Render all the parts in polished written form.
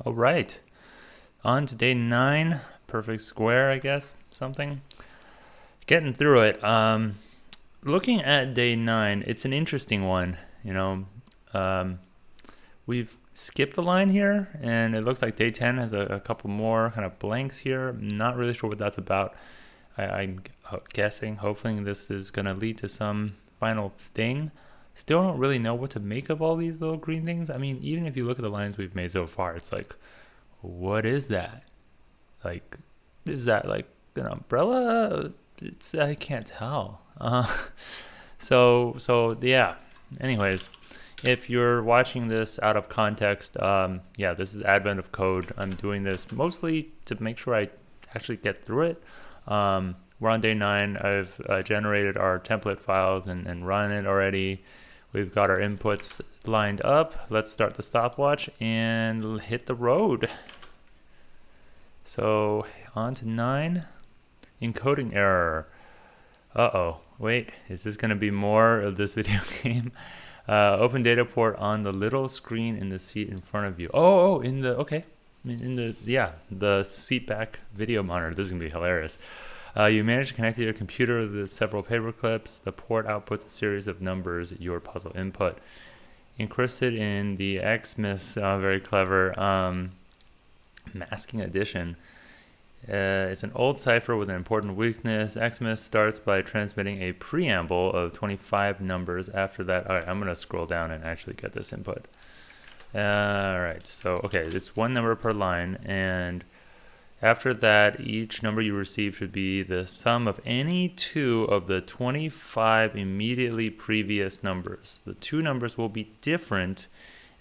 All right, on to day 9, perfect square, I guess, something. Getting through it. Looking at day 9, it's an interesting one. Um, we've skipped a line here, and it looks like day 10 has a couple more kind of blanks here. I'm not really sure what that's about. I'm guessing, hoping this is going to lead to some final thing. Still don't really know what to make of all these little green things. I mean, even if you look at the lines we've made so far, it's like, what is that? Like, is that like an umbrella? I can't tell. So yeah. Anyways, if you're watching this out of context, yeah, this is Advent of Code. I'm doing this mostly to make sure I actually get through it. We're on day 9. I've generated our template files and run it already. We've got our inputs lined up. Let's start the stopwatch and hit the road. So on to 9, encoding error. Uh-oh, wait, is this gonna be more of this video game? Open data port on the little screen in the seat in front of you. The seat back video monitor. This is gonna be hilarious. You manage to connect to your computer with several paper clips. The port outputs a series of numbers, your puzzle input. Encrusted in the Xmas, very clever, masking addition. It's an old cipher with an important weakness. Xmas starts by transmitting a preamble of 25 numbers. After that, all right, I'm going to scroll down and actually get this input. All right, so, okay, it's one number per line, and after that, each number you receive should be the sum of any two of the 25 immediately previous numbers. The two numbers will be different,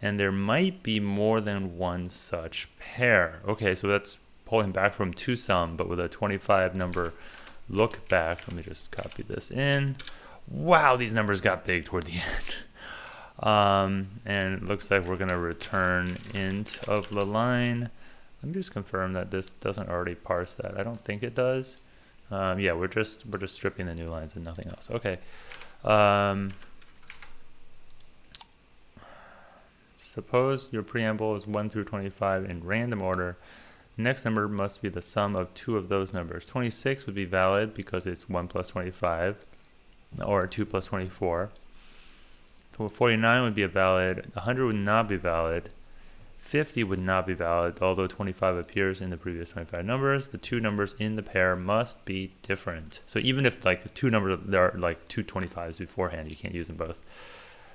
and there might be more than one such pair. Okay, so that's pulling back from to sum, but with a 25 number look back. Let me just copy this in. Wow, these numbers got big toward the end. And it looks like we're going to return int of the line. Let me just confirm that this doesn't already parse that. I don't think it does. Yeah, we're just stripping the new lines and nothing else. Okay. Suppose your preamble is 1 through 25 in random order. Next number must be the sum of two of those numbers. 26 would be valid because it's 1 plus 25, or 2 plus 24. 49 would be a valid. 100 would not be valid. 50 would not be valid, although 25 appears in the previous 25 numbers. The two numbers in the pair must be different. So even if like the two numbers, there are like two 25s beforehand, you can't use them both.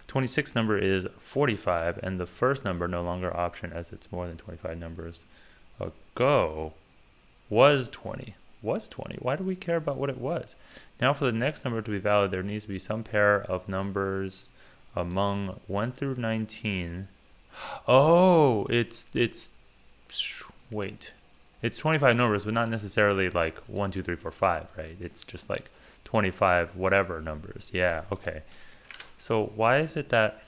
26 number is 45, and the first number no longer option as it's more than 25 numbers ago was 20. Was 20. Why do we care about what it was? Now for the next number to be valid, there needs to be some pair of numbers among 1 through 19. Oh, wait. It's 25 numbers, but not necessarily like 1, 2, 3, 4, 5, right? It's just like 25 whatever numbers. Yeah, okay. So why is it that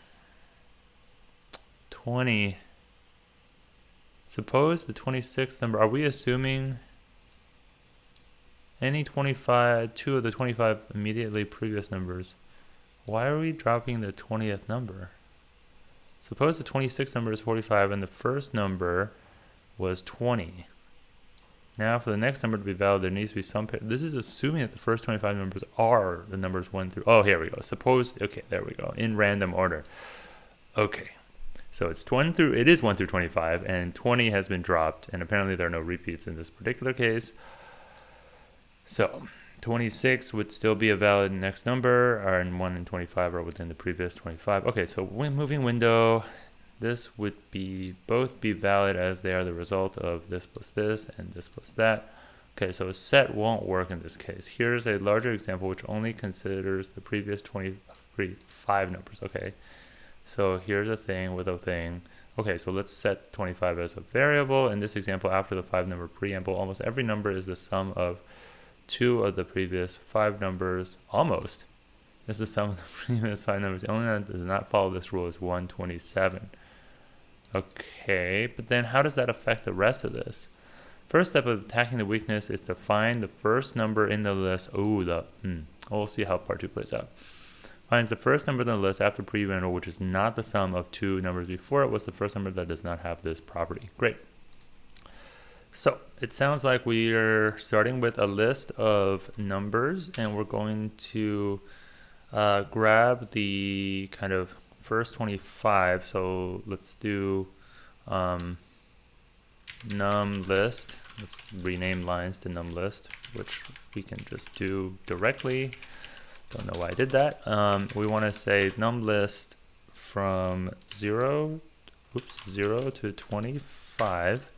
20... Suppose the 26th number, are we assuming any 25, two of the 25 immediately previous numbers? Why are we dropping the 20th number? Suppose the 26th number is 45 and the first number was 20. Now for the next number to be valid, there needs to be some pair. This is assuming that the first 25 numbers are the numbers 1 through, oh, here we go. Suppose, okay, there we go, in random order. Okay. So it's 1 through, it is 1 through 25, and 20 has been dropped, and apparently there are no repeats in this particular case. So 26 would still be a valid next number, and 1 and 25 are within the previous 25. Okay, so when moving window, this would be both be valid as they are the result of this plus this and this plus that. Okay, so a set won't work in this case. Here's a larger example which only considers the previous 25 numbers. Okay. So here's a thing with a thing. Okay, so let's set 25 as a variable. In this example, after the 5 number preamble, almost every number is the sum of two of the previous 5 numbers. Almost. This is the sum of the previous 5 numbers. The only one that does not follow this rule is 127. Okay, but then how does that affect the rest of this? First step of attacking the weakness is to find the first number in the list. We'll see how part 2 plays out. finds the first number in the list after previous interval, which is not the sum of two numbers before it. What's the first number that does not have this property? Great. So it sounds like we are starting with a list of numbers, and we're going to grab the kind of first 25. So let's do num list. Let's rename lines to num list, which we can just do directly. Don't know why I did that. We want to say num list from 0 to 25.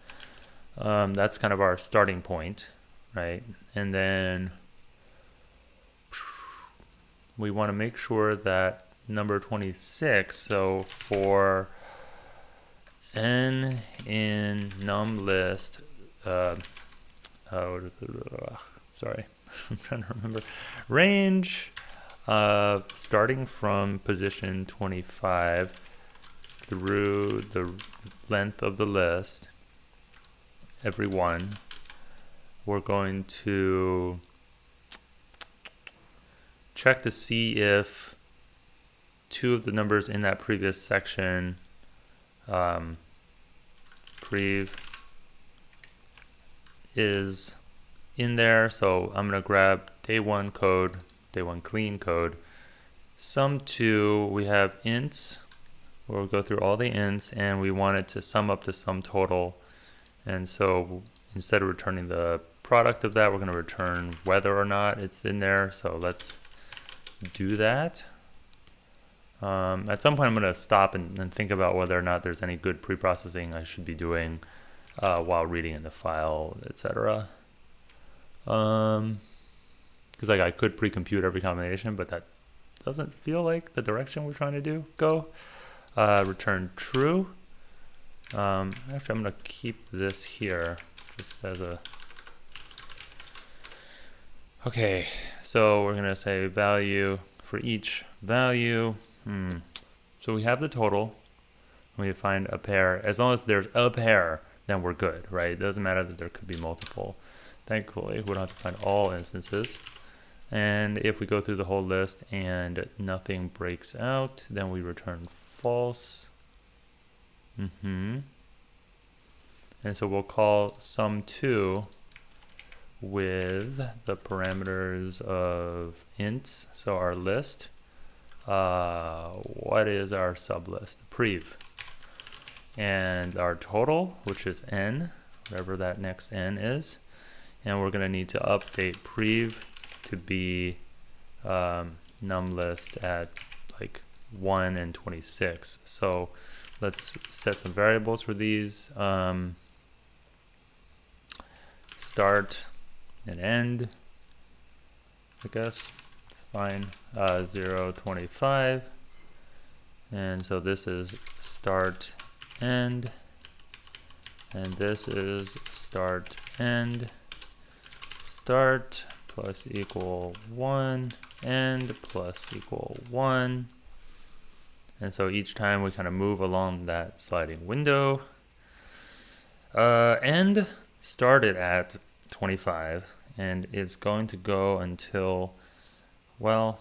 That's kind of our starting point, right? And then we want to make sure that number 26, so for n in num list, sorry, I'm trying to remember, range starting from position 25 through the length of the list, every one, we're going to check to see if two of the numbers in that previous section prev is in there. So I'm going to grab day one code, day one clean code. Sum two, we have ints. We'll go through all the ints, and we want it to sum up to sum total. And so instead of returning the product of that, we're going to return whether or not it's in there. So let's do that. At some point I'm going to stop and think about whether or not there's any good pre-processing I should be doing while reading in the file, etc. Because like I could pre-compute every combination, but that doesn't feel like the direction we're trying to go. Return true. Actually, I'm going to keep this here just as a... Okay, so we're going to say value for each value. So we have the total. We find a pair. As long as there's a pair, then we're good, right? It doesn't matter that there could be multiple. Thankfully, we don't have to find all instances. And if we go through the whole list and nothing breaks out, then we return false. And so we'll call sum2 with the parameters of ints. So our list, what is our sublist? Prev. And our total, which is n, whatever that next n is. And we're going to need to update prev to be num list at like 1 and 26. So let's set some variables for these. Start and end, I guess it's fine. 0, 25, and so this is start end, and this is start end. Start plus equal 1, end plus equal 1. And so each time we kind of move along that sliding window. End started at 25, and it's going to go until, well,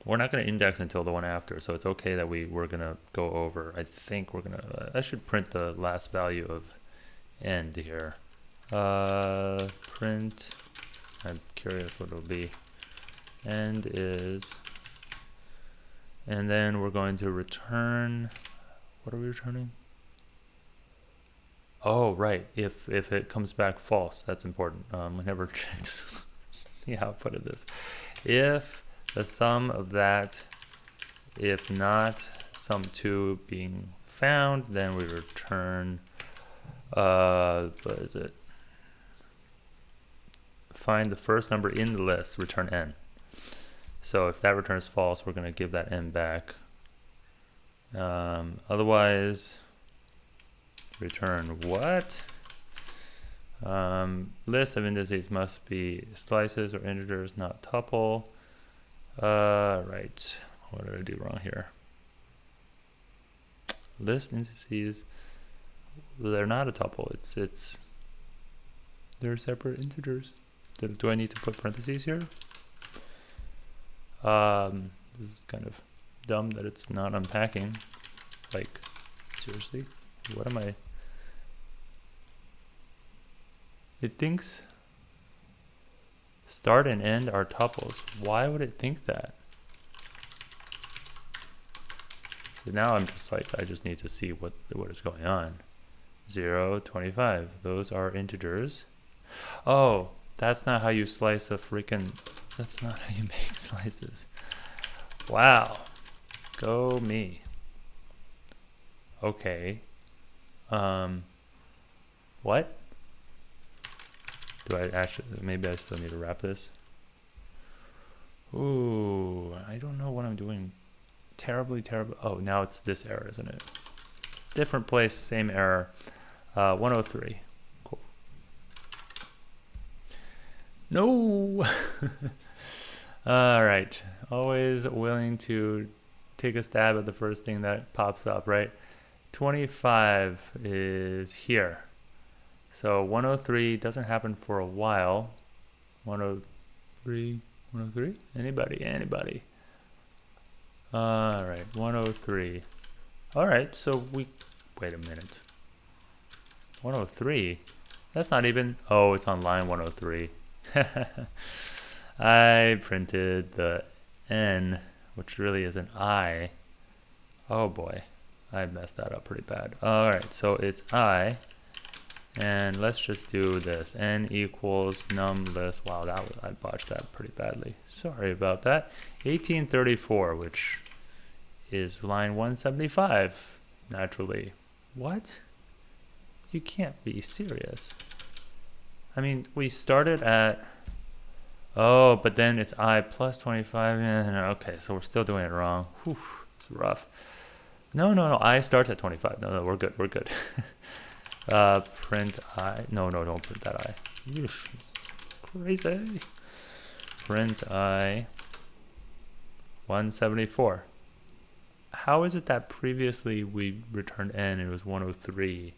we're not going to index until the one after, so it's okay that we're going to go over. I think we're going to, I should print the last value of end here. Print, I'm curious what it'll be. End is, and then we're going to return, what are we returning? Oh, right, if it comes back false, that's important. I never checked the output of this. If the sum of that, if not sum2 being found, then we return, what is it? Find the first number in the list, return n. So if that returns false, we're going to give that n back. Otherwise, return what? List of indices must be slices or integers, not tuple. Right. What did I do wrong here? List indices, they're not a tuple. They're separate integers. Do I need to put parentheses here? This is kind of dumb that it's not unpacking. Like, seriously? What am I? It thinks start and end are tuples. Why would it think that? So now I'm just like, I just need to see what is going on. 0, 25. Those are integers. Oh, that's not how you slice a freaking... That's not how you make slices. Wow. Go me. Okay. What? Do I actually... Maybe I still need to wrap this. Ooh, I don't know what I'm doing. Terribly. Oh, now it's this error, isn't it? Different place, same error. 103. Cool. No! All right. Always willing to take a stab at the first thing that pops up, right? 25 is here. So 103 doesn't happen for a while. 103? Anybody? All right, 103. All right, so we... Wait a minute. 103? That's not even... Oh, it's on line 103. I printed the N, which really is an I. Oh boy, I messed that up pretty bad. All right, so it's I, and let's just do this. N equals num list. Wow, I botched that pretty badly. Sorry about that. 1834, which is line 175, naturally. What? You can't be serious. I mean, we started at... Oh, but then it's I plus 25. Okay, so we're still doing it wrong. Whew, it's rough. No. I starts at 25. No, we're good. Print I. No, don't print that I. Eesh, this is crazy. Print I 174. How is it that previously we returned N and it was 103?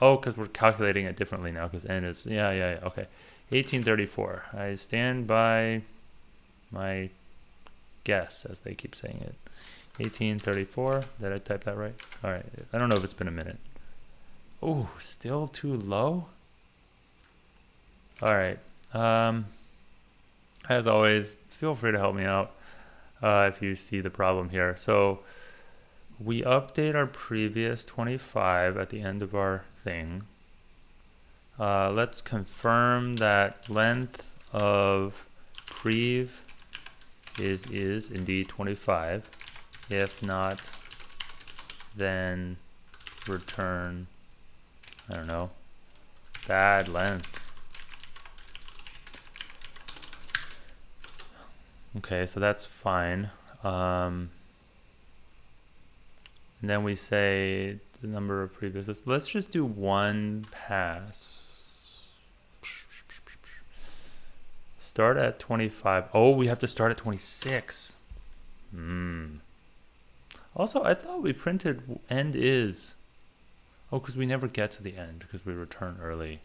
Oh, because we're calculating it differently now because N is... Yeah, okay. 1834. I stand by my guess, as they keep saying it. 1834. Did I type that right? All right. I don't know if it's been a minute. Oh, still too low? All right. As always, feel free to help me out if you see the problem here. So we update our previous 25 at the end of our thing. Let's confirm that length of prev is indeed 25. If not, then return, I don't know, bad length. Okay, so that's fine. And then we say the number of previous. Let's just do one pass. Start at 25. Oh, we have to start at 26. Also, I thought we printed end is. Oh, because we never get to the end because we return early.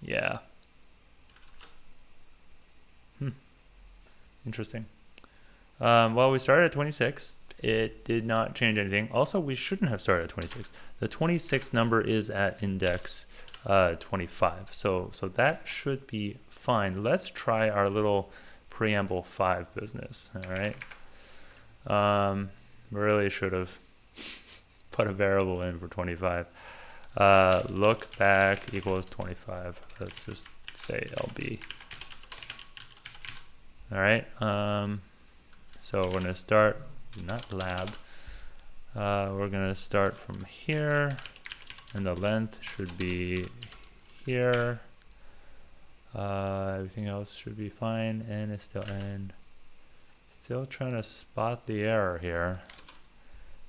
Yeah. Interesting. Well, we started at 26. It did not change anything. Also, we shouldn't have started at 26. The 26th number is at index 25. So that should be fine. Let's try our little preamble 5 business. All right. Really should have put a variable in for 25. Look back equals 25. Let's just say LB. All right. So we're gonna start, not lab. We're gonna start from here, and the length should be here. Everything else should be fine. N is still N. Still trying to spot the error here.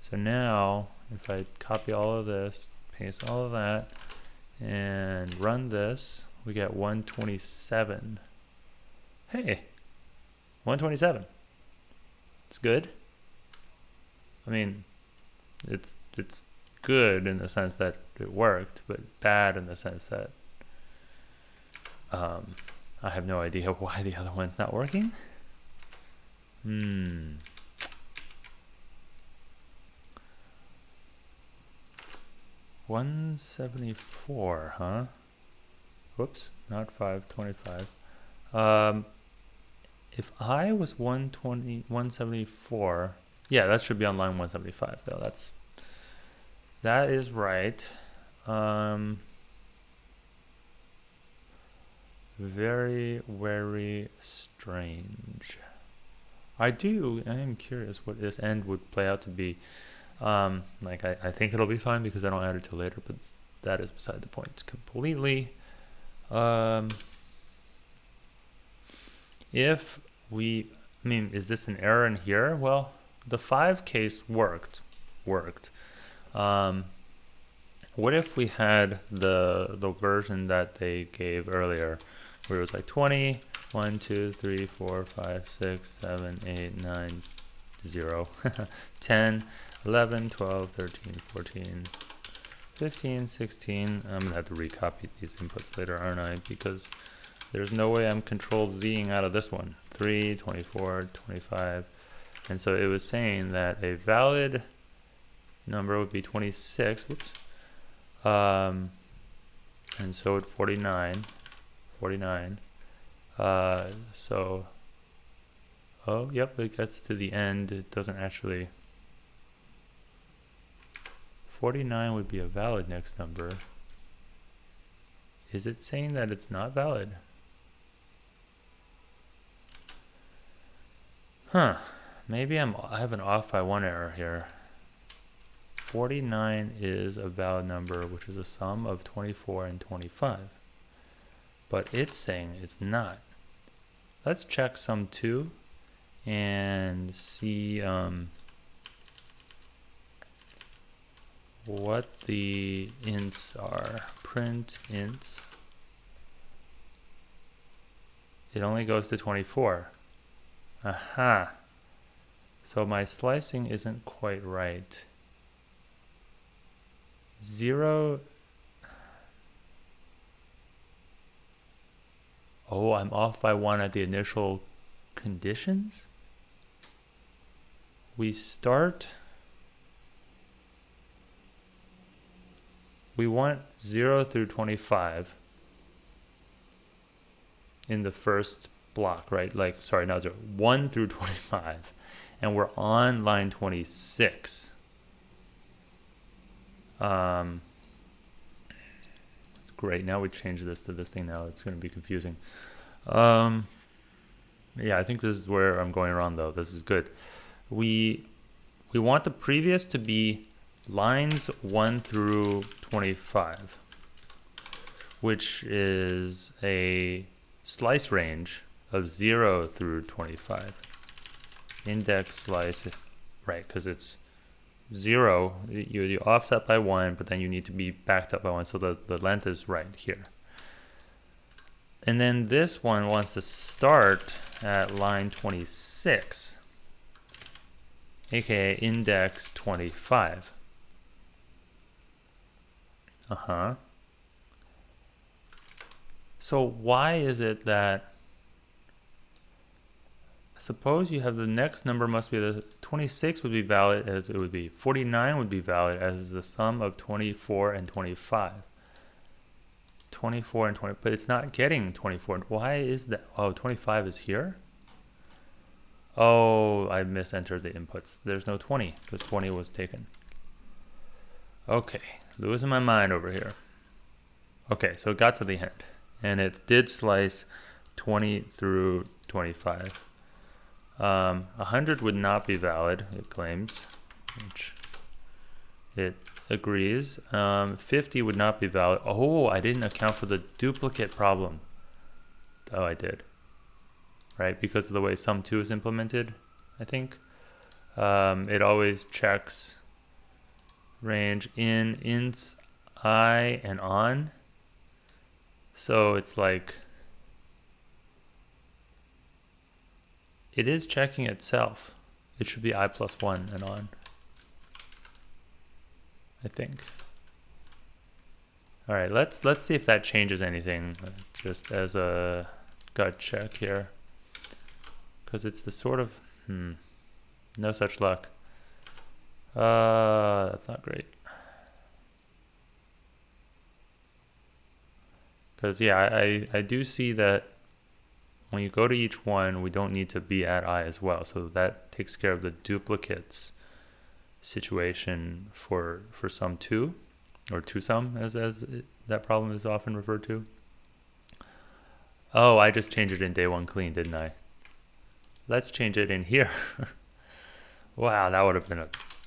So now, if I copy all of this, paste all of that, and run this, we get 127. Hey, 127. It's good. I mean, it's good in the sense that it worked, but bad in the sense that I have no idea why the other one's not working. $174, huh? Whoops, not 525. If I was 174, yeah, that should be on line 175 though. That is right. Very, very strange. I am curious what this end would play out to be. Like I think it'll be fine because I don't add it till later, but that is beside the point completely. If we, I mean, is this an error in here? Well, the 5 case worked. What if we had the version that they gave earlier, where it was like 20, 1, 2, 3, 4, 5, 6, 7, 8, 9, 0, 10, 11, 12, 13, 14, 15, 16. I'm gonna have to recopy these inputs later, aren't I? Because there's no way I'm control Zing out of this one. 3, 24, 25. And so it was saying that a valid number would be 26. Whoops. And so at 49. So, oh, yep, it gets to the end. It doesn't actually. 49 would be a valid next number. Is it saying that it's not valid? Huh, maybe I have an off by 1 error here. 49 is a valid number, which is a sum of 24 and 25. But it's saying it's not. Let's check sum 2 and see what the ints are. Print ints. It only goes to 24. Aha. So my slicing isn't quite right. 0. Oh, I'm off by 1 at the initial conditions? We want 0 through 25 in the first block, right? Like, sorry, not 0, 1 through 25. And we're on line 26. Great, now we change this to this thing now. It's going to be confusing. Yeah, I think this is where I'm going wrong though. This is good. We want the previous to be lines 1 through 25, which is a slice range of 0 through 25. Index slice, right, because it's 0, you offset by 1, but then you need to be backed up by 1, so the length is right here. And then this one wants to start at line 26, aka index 25. So why is it that, suppose you have the next number must be the 26 would be valid as it would be 49 would be valid as the sum of 24 and 25. 24 and 20, but it's not getting 24. Why is that? Oh, 25 is here. Oh, I misentered the inputs. There's no 20 because 20 was taken. Okay, losing my mind over here. Okay, so it got to the end and it did slice 20 through 25. 100 would not be valid, it claims, which it agrees. 50 would not be valid. Oh, I didn't account for the duplicate problem. Oh, I did. Right, because of the way sum 2 is implemented, I think. It always checks range in, ints, I, and on. So it's like, it is checking itself. It should be I plus 1 and on, I think. All right, let's see if that changes anything, just as a gut check here, because it's the sort of No such luck. That's not great. Because, yeah, I do see that when you go to each one, we don't need to be at I as well. So that takes care of the duplicates situation for sum 2, or 2-sum, as that problem is often referred to. Oh, I just changed it in day 1 clean, didn't I? Let's change it in here. Wow, that would have been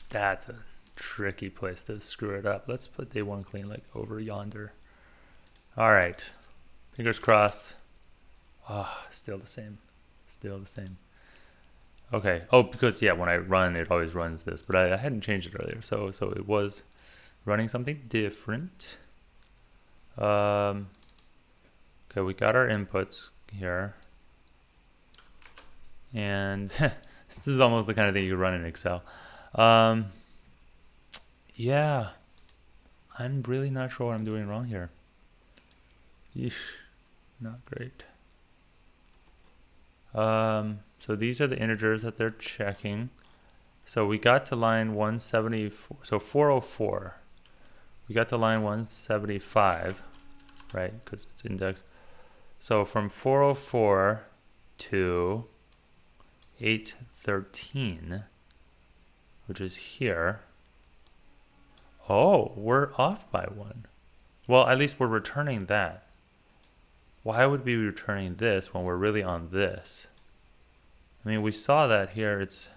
that's a tricky place to screw it up. Let's put day 1 clean like over yonder. All right, fingers crossed. Ah, still the same. Still the same. Okay. Oh, because, yeah, when I run, it always runs this. But I hadn't changed it earlier. So it was running something different. Okay, we got our inputs here. And this is almost the kind of thing you run in Excel. Yeah. I'm really not sure what I'm doing wrong here. Yeesh. Not great. So these are the integers that they're checking. So we got to line 174, so 404. We got to line 175, right? Because it's indexed. So from 404 to 813, which is here. Oh, we're off by 1. Well, at least we're returning that. Why would we be returning this when we're really on this? I mean, we saw that here. It's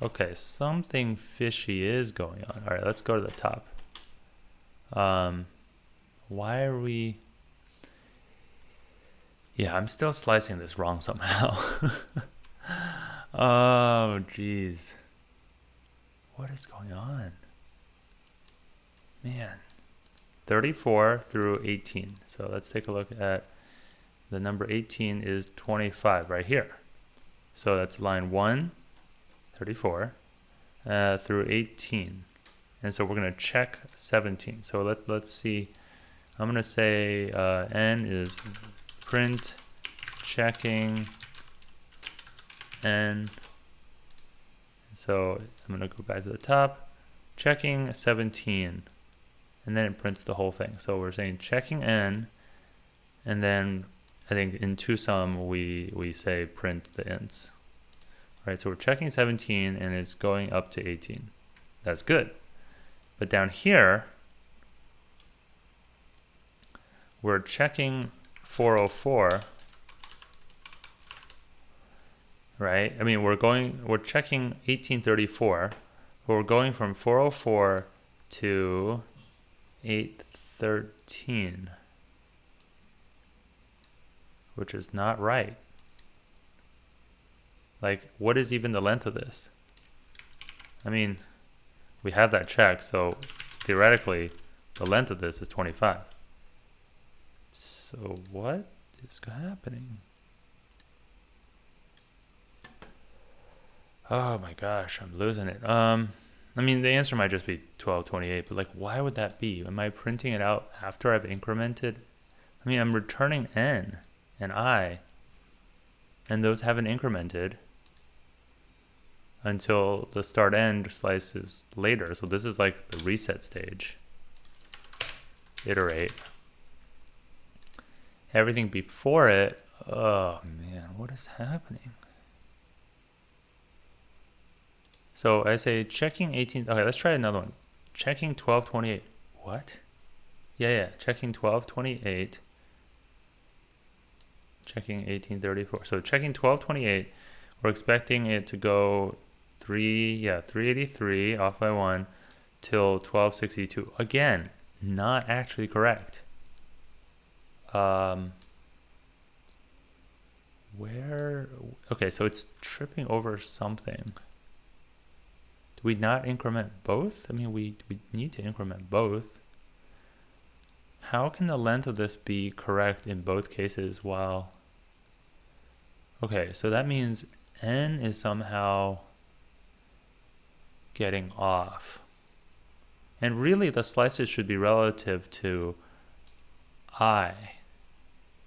okay. Something fishy is going on. All right, let's go to the top. Why are we? Yeah, I'm still slicing this wrong somehow. Oh, geez. What is going on? Man. 34 through 18. So let's take a look at the number 18 is 25 right here. So that's line 1, 34, through 18. And so we're going to check 17. So let's see. I'm going to say n is print checking n. So I'm going to go back to the top, checking 17. And then it prints the whole thing. So we're saying checking n, and then I think in 2-sum we say print the ints. Right, so we're checking 17 and it's going up to 18. That's good. But down here, we're checking 404. Right? I mean, we're checking 1834, but we're going from 404 to 813, which is not right. Like, what is even the length of this? I mean, we have that check, so theoretically the length of this is 25. So what is happening? Oh my gosh, I'm losing it. I mean, the answer might just be 1228, but like, why would that be? Am I printing it out after I've incremented? I mean, I'm returning n and I, and those haven't incremented until the start end slice is later. So this is like the reset stage. Iterate. Everything before it, oh man, what is happening? So I say checking 18, okay, let's try another one. Checking 1228, what? Yeah, checking 1228, checking 1834. So checking 1228, we're expecting it to go 383 off by 1 till 1262. Again, not actually correct. Okay, so it's tripping over something. Do we not increment both? I mean, we need to increment both. How can the length of this be correct in both cases while... Okay, so that means n is somehow getting off. And really the slices should be relative to I.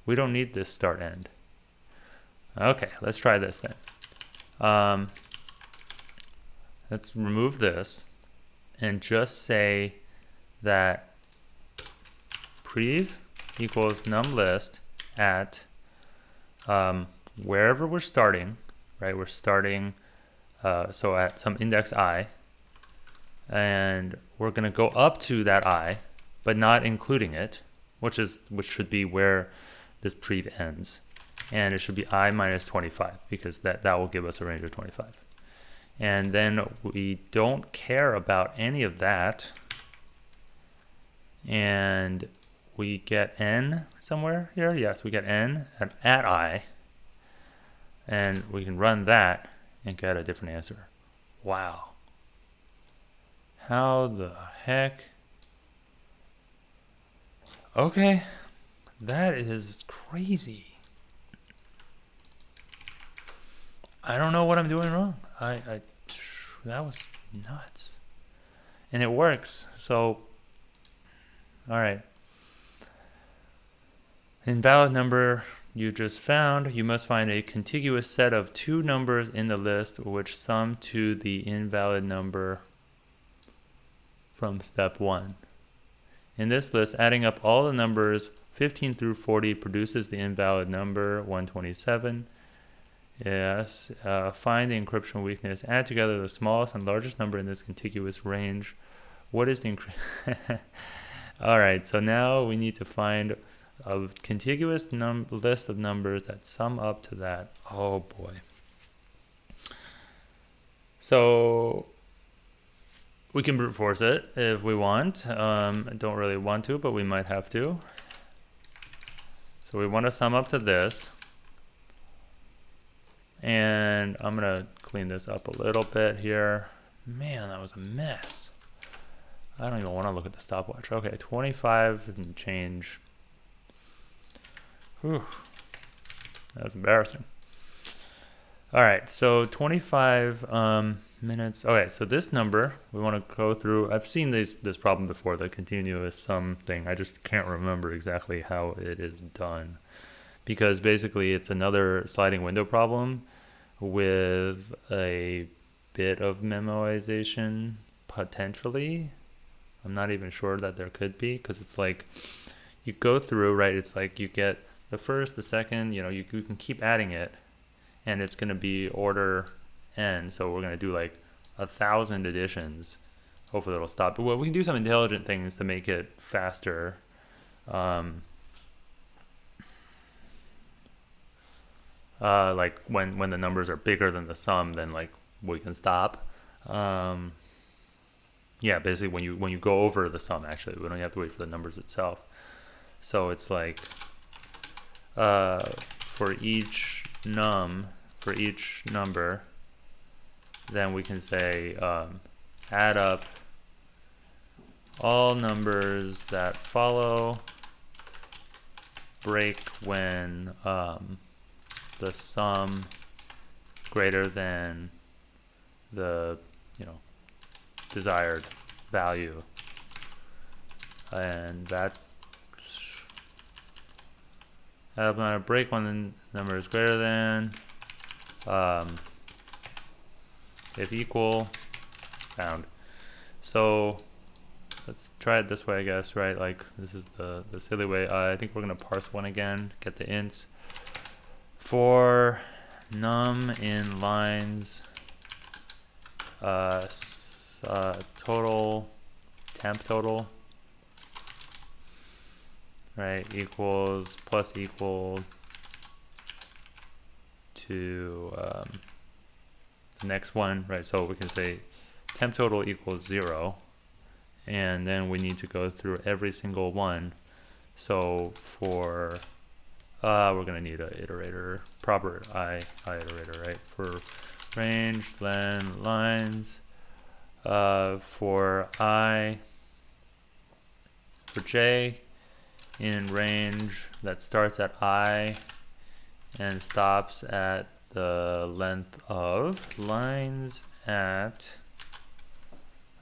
We don't need this start end. Okay, let's try this then. Let's remove this and just say that prev equals numList at wherever we're starting, right? We're starting so at some index I, and we're going to go up to that I, but not including it, which should be where this prev ends, and it should be I minus 25 because that will give us a range of 25. And then we don't care about any of that, and we get n somewhere here. Yes, we get n at I, and we can run that and get a different answer. Wow. How the heck? Okay, that is crazy. I don't know what I'm doing wrong. That was nuts. And it works. So, all right. Invalid number you just found. You must find a contiguous set of two numbers in the list which sum to the invalid number from step 1. In this list, adding up all the numbers 15 through 40 produces the invalid number 127. Yes, find the encryption weakness. Add together the smallest and largest number in this contiguous range. What is the encryption? All right, so now we need to find a contiguous list of numbers that sum up to that. Oh boy. So we can brute force it if we want. I don't really want to, but we might have to. So we want to sum up to this. And I'm going to clean this up a little bit here. Man, that was a mess. I don't even want to look at the stopwatch. Okay, 25 and change. Whew. That's embarrassing. All right, so 25 minutes. Okay, so this number, we want to go through. I've seen this problem before, the continuous sum thing. I just can't remember exactly how it is done. Because basically it's another sliding window problem with a bit of memoization potentially. I'm not even sure that there could be, because it's like you go through, right? It's like you get the first, the second, you can keep adding it, and it's going to be order n. So we're going to do like 1,000 additions. Hopefully it'll stop. But well, we can do some intelligent things to make it faster. Like when the numbers are bigger than the sum, then like we can stop. Yeah, basically when you go over the sum, actually, we don't have to wait for the numbers itself. So it's like for each number, then we can say add up all numbers that follow, break when the sum greater than the desired value, and that's I'm gonna break when the number is greater than if equal found. So let's try it this way, I guess, right? Like this is the silly way. I think we're gonna parse one again, get the ints for num in lines total temp total, right, equals plus equal to the next one, right? So we can say temp total equals 0, and then we need to go through every single one. So for we're gonna need an iterator, proper I iterator, right? For range, len, lines, for I, for j in range that starts at I and stops at the length of lines at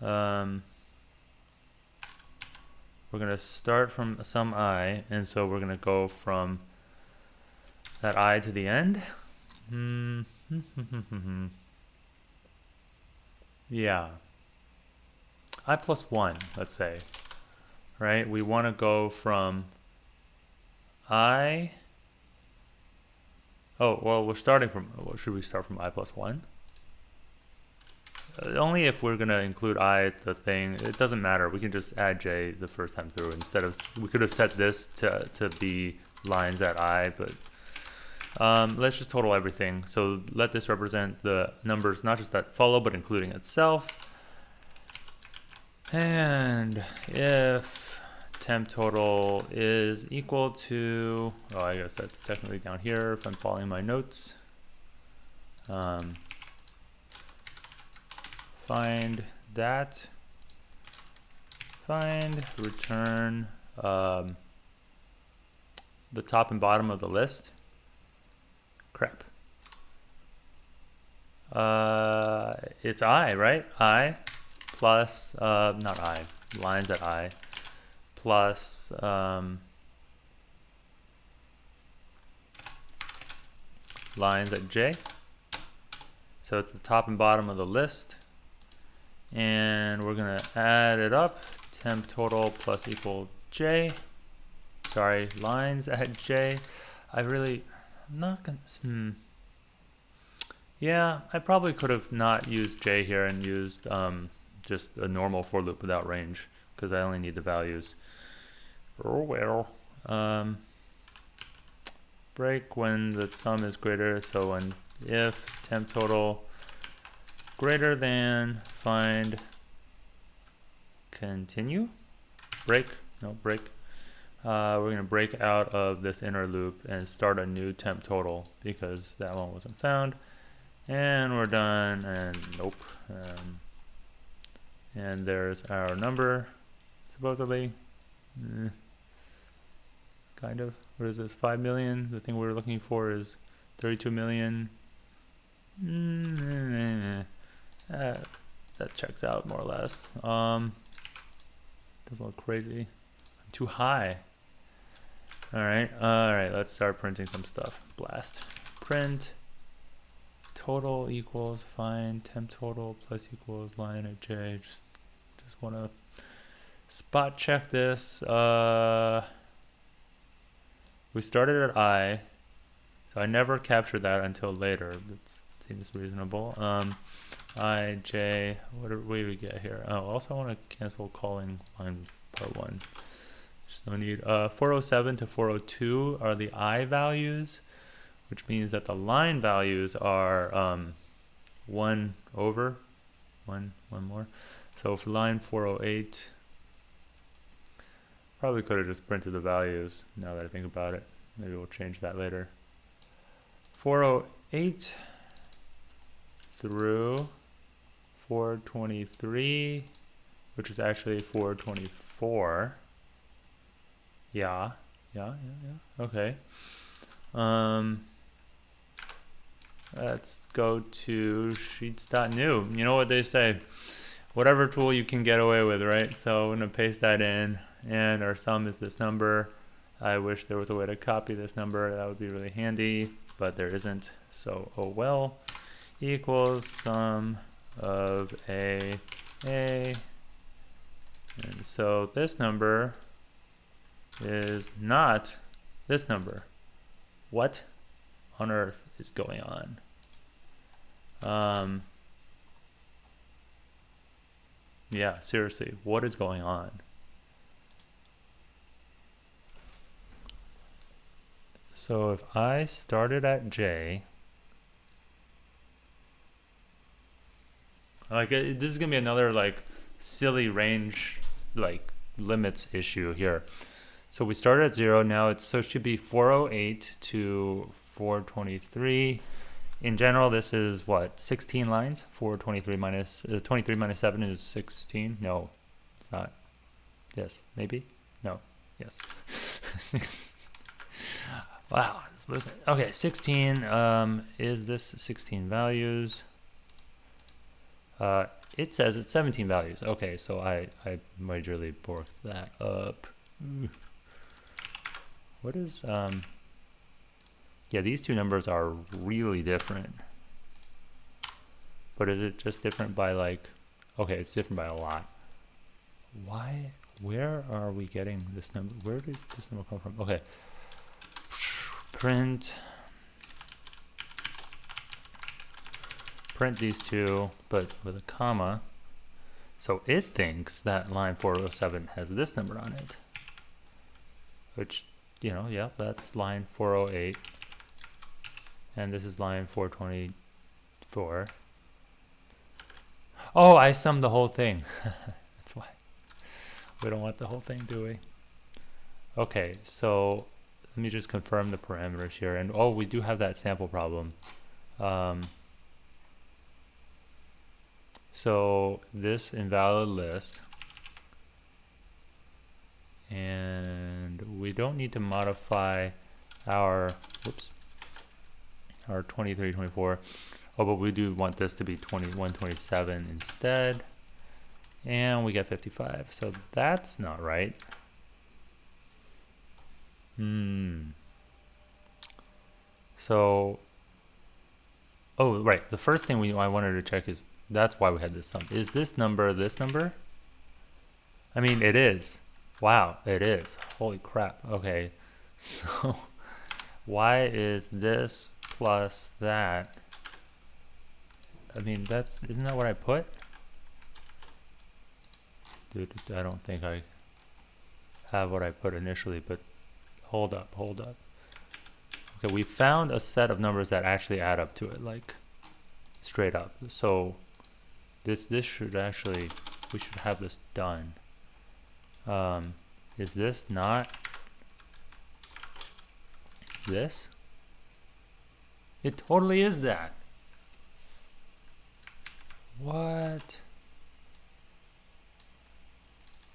we're gonna start from some I, and so we're gonna go from that I to the end. Yeah. I plus 1, let's say. Right? We want to go from I. Oh, well, we're starting from. Well, should we start from I plus 1? Only if we're going to include I the thing. It doesn't matter. We can just add j the first time through. Instead of. We could have set this to be lines at I, but. Let's just total everything. So let this represent the numbers, not just that follow, but including itself. And if temp total is equal to, oh, I guess that's definitely down here if I'm following my notes. Find that, find, return the top and bottom of the list. Crap. It's I, right? I plus, not I, lines at I, plus, lines at j. So it's the top and bottom of the list. And we're going to add it up. Temp total plus equal j. Sorry, lines at j. I'm not going to... Yeah, I probably could have not used j here and used just a normal for loop without range, because I only need the values. Oh well. Break when the sum is greater, so when if temp total greater than, find continue. Break, no break. We're going to break out of this inner loop and start a new temp total because that one wasn't found. And we're done, and nope. And there's our number, supposedly. Kind of. What is this, 5 million? The thing we're looking for is 32 million. That checks out more or less. Doesn't look crazy. I'm too high. Alright, let's start printing some stuff. Blast. Print. Total equals, find temp total plus equals line at j. Just want to spot check this. We started at I, so I never captured that until later. That seems reasonable. I, j, what do we get here? Oh, also I want to cancel calling line part 1. Just no need. 407 to 402 are the I values, which means that the line values are 1 over, one more. So for line 408, probably could have just printed the values now that I think about it. Maybe we'll change that later. 408 through 423, which is actually 424. Yeah. Okay. Let's go to sheets.new. You know what they say, whatever tool you can get away with, right? So I'm going to paste that in, and our sum is this number. I wish there was a way to copy this number. That would be really handy, but there isn't. So, oh well, equals sum of A. And so this number is not this number. What on earth is going on? Yeah, seriously, what is going on? So if I started at J, like this is gonna be another like silly range like limits issue here. So we started at 0, now it should be 408 to 423. In general, this is what, 16 lines? 423 minus 23 minus 7 is 16. No, it's not. Yes, maybe. No. Yes. Wow, it's losing. Okay, 16. Is this 16 values? It says it's 17 values. Okay, so I majorly borked that up. What is yeah, these two numbers are really different. but is it just different by like, okay, it's different by a lot. Why, where are we getting this number? Where did this number come from? Okay, print these two, but with a comma. So it thinks that line 407 has this number on it, which, you know, yeah, that's line 408, and this is line 424. Oh, I summed the whole thing. That's why. We don't want the whole thing, do we? Okay, so let me just confirm the parameters here. And oh, we do have that sample problem. So this invalid list, and we don't need to modify our, whoops, our 23, 24. Oh, but we do want this to be 2127 instead. And we get 55. So that's not right. So, oh, right. The first thing I wanted to check is, that's why we had this sum. Is this number this number? I mean, it is. Wow, it is. Holy crap. Okay. So, why is this plus that? I mean, isn't that what I put? Dude, I don't think I have what I put initially, but hold up. Okay, we found a set of numbers that actually add up to it, like straight up. So this should actually, we should have this done. Is this not this? It totally is that. What?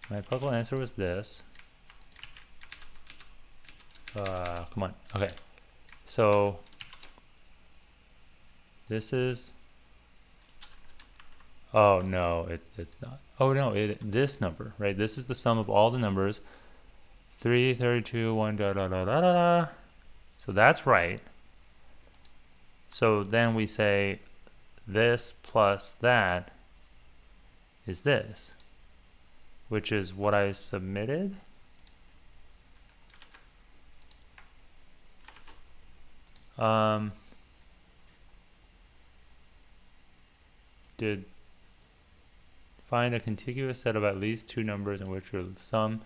My puzzle answer was this. Come on. Okay. So this is, oh no, it's not. Oh no, this number, right? This is the sum of all the numbers. 3, 32, 1, da da da da da da. So that's right. So then we say this plus that is this, which is what I submitted. Did find a contiguous set of at least two numbers in which your sum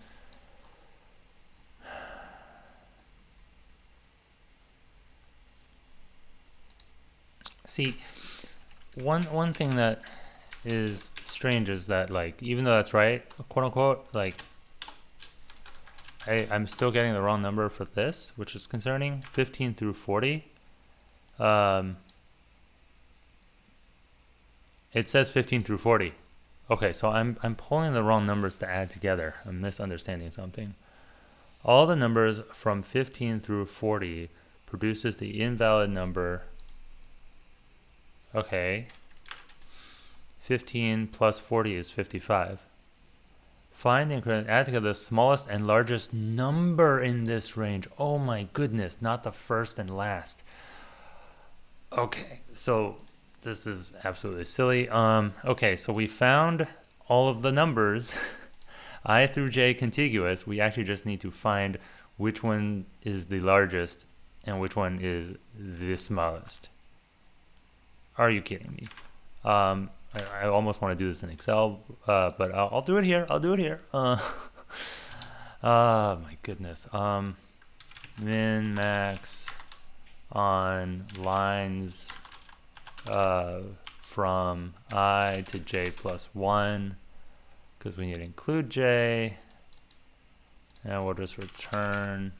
see, one thing that is strange is that, like, even though that's right, quote unquote, like, I'm still getting the wrong number for this, which is concerning. 15 through 40. It says 15 through 40. Okay, so I'm pulling the wrong numbers to add together. I'm misunderstanding something. All the numbers from 15 through 40 produces the invalid number. Okay. 15 plus 40 is 55. Find and add together the smallest and largest number in this range. Oh my goodness, not the first and last. Okay, so this is absolutely silly. Okay, so we found all of the numbers I through j contiguous. We actually just need to find which one is the largest and which one is the smallest. Are you kidding me? I almost want to do this in Excel, but I'll do it here. Oh my goodness. Min, max on lines from I to j plus 1, because we need to include j, and we'll just return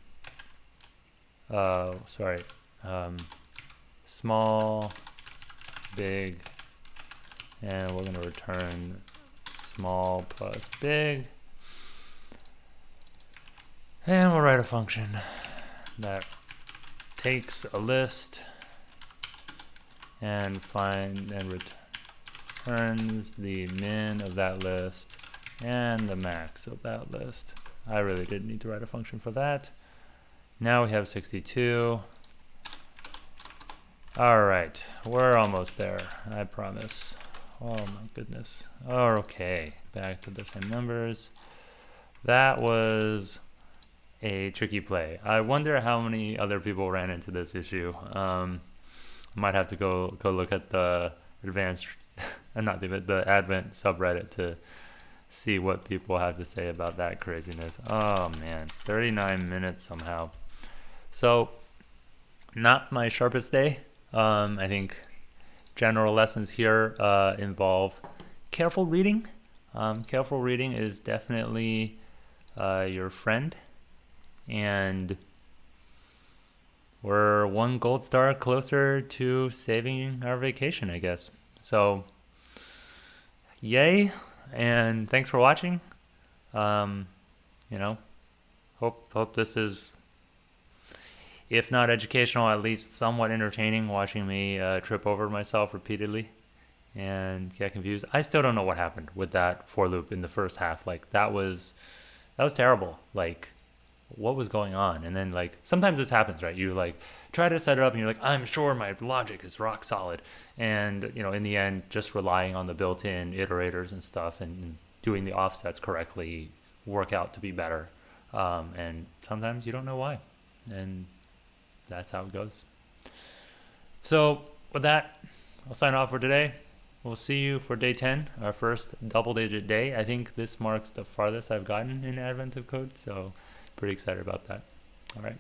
small, big, and we're going to return small plus big, and we'll write a function that takes a list and returns the min of that list and the max of that list. I really didn't need to write a function for that. Now we have 62. All right, we're almost there, I promise. Oh my goodness. Okay, back to the same numbers. That was a tricky play. I wonder how many other people ran into this issue. Might have to go look at the advanced, not the Advent subreddit to see what people have to say about that craziness. Oh man, 39 minutes somehow. So, not my sharpest day. I think general lessons here involve careful reading. Careful reading is definitely your friend, and we're one gold star closer to saving our vacation, I guess. So, yay, and thanks for watching. You know, hope this is, if not educational, at least somewhat entertaining, watching me trip over myself repeatedly and get confused. I still don't know what happened with that for loop in the first half. Like that was terrible. Like what was going on? And then like sometimes this happens, right? You like try to set it up and you're like, I'm sure my logic is rock solid, and you know in the end just relying on the built-in iterators and stuff and doing the offsets correctly work out to be better. And sometimes you don't know why, and that's how it goes. So with that, I'll sign off for today. We'll see you for day 10, our first double-digit day. I think this marks the farthest I've gotten in Advent of Code, so pretty excited about that. All right.